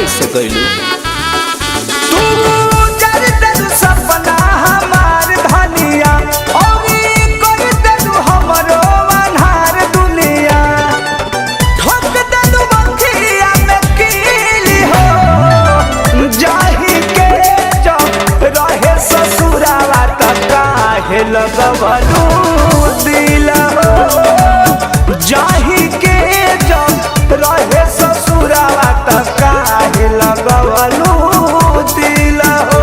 कैसे कैलू सपना हमार धनिया और कर देलू हमरो अन्हार दुनिया ठोक देलू बखिया में कीली हो जाही के जब रहे ससुरावा त काहे लगवलू दिल हो जाही के जब रहे ससुरावा त काहे लगवलू दिल हो।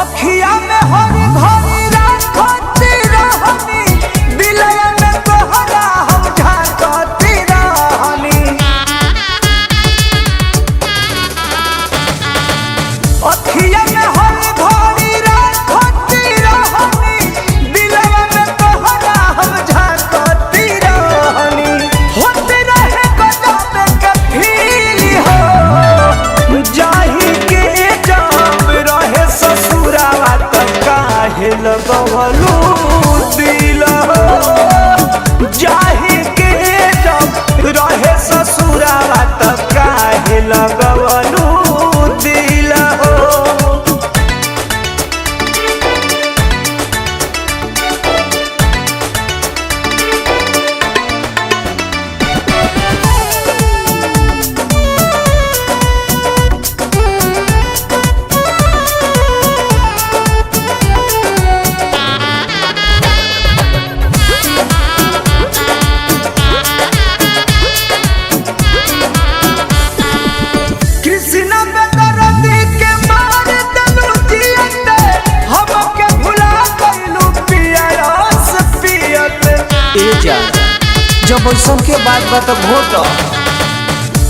अखिया में हरी भरी राखती रहनी दिलया में तोहरा हम झांकती रहनी अखिया में हरी भरी राखती रहनी दिलया में तोहरा हम झांकती रहनी होते रहे गजब के फील हो जाही के जब रहे ससुरावा त काहे लगवलू दिल हो जाही के जब रहे ससुरावा त काहे लगवलू दिल हो। कृष्णा बेदर्दी के मार देलू जियते हमके भुला गइलू पिया रस पियते ए जा जब ऐसन के बात बा त घोट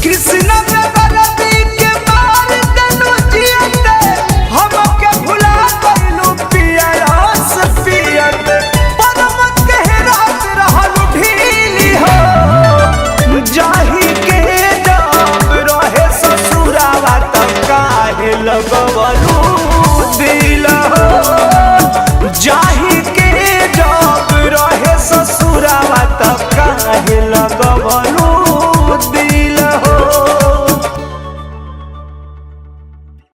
कृष्णा बेदर्दी